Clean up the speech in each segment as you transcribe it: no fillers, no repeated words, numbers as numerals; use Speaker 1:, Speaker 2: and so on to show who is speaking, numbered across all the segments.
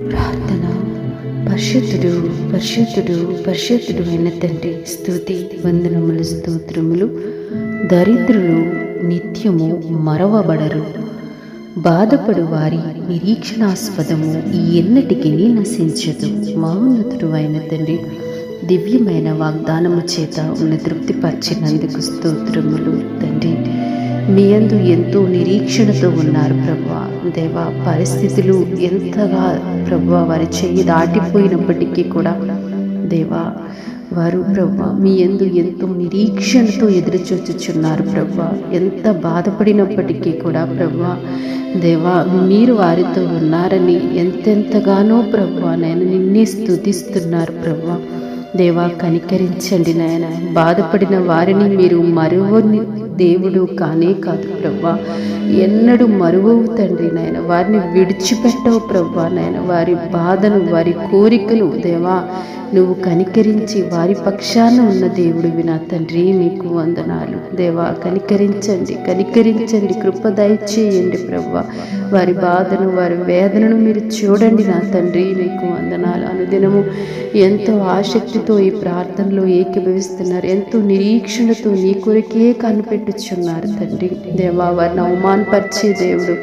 Speaker 1: ప్రార్థన. పరిశుద్ధుడు పరిశుద్ధుడు పరిశుద్ధుడు అయిన తండ్రి, స్తుతి వందనములు స్తోత్రములు. దరిద్రులు నిత్యము మరవబడరు, బాధపడు వారి నిరీక్షణాస్పదము ఎన్నటికీ నశించదు. మహోన్నతుడు అయిన తండ్రి, దివ్యమైన వాగ్దానము చేత ఉన్న తృప్తిపరిచినందుకు స్తోత్రములు తండ్రి. మీ యందు ఎంతో నిరీక్షణతో ఉన్నారు ప్రభువా. దేవా, పరిస్థితులు ఎంతగా ప్రభువా వారి చెయ్యి దాటిపోయినప్పటికీ కూడా దేవా, వారు ప్రభువా మీ యందు ఎంతో నిరీక్షణతో ఎదురుచూచుచున్నారు ప్రభువా. ఎంత బాధపడినప్పటికీ కూడా ప్రభువా దేవా, మీరు వారితో ఉన్నారని ఎంతెంతగానో ప్రభువా నేను నిన్నే స్తుతిస్తున్నారు ప్రభువా. దేవా, కనికరించండి నాయన. బాధపడిన వారిని మీరు మరువని దేవుడు కానే కాదు ప్రభువా. ఎన్నడూ మరువవు తండ్రి నాయన. వారిని విడిచిపెట్టవు ప్రభువా నాయన. వారి బాధను, వారి కోరికను దేవా నువ్వు కనికరించి వారి పక్షాన ఉన్న దేవుడివి నా తండ్రి. మీకు వందనాలు దేవా. కనికరించండి, కనికరించండి, కృప దయచేయండి ప్రభువా. వారి బాధను, వారి వేదనను మీరు చూడండి నా తండ్రి. మీకు వందనాలు. అనుదినము ఎంతో ఆసక్తితో ఈ ప్రార్థనలో ఏకీభవిస్తున్నారు. ఎంతో నిరీక్షణతో నీ కొరకే కనిపెట్టుచున్నారు తండ్రి. దేవా, వారిని అవమానపరిచే దేవుడు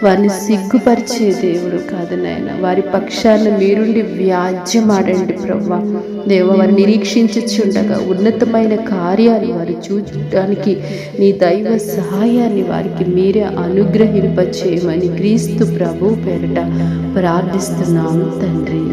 Speaker 1: వారిని సిగ్గుపరిచే దేవుడు కాదు నాయన. వారి పక్షాన మీరుండి వ్యాజ్యమాడండి ప్రభువా. దేవ, వారు నిరీక్షించుచుండగా ఉన్నతమైన కార్యాలు వారు చూడటానికి నీ దైవ సహాయాన్ని వారికి మీరే అనుగ్రహింపచేయమని క్రీస్తు ప్రభు పేరిట ప్రార్థిస్తున్నాము తండ్రి.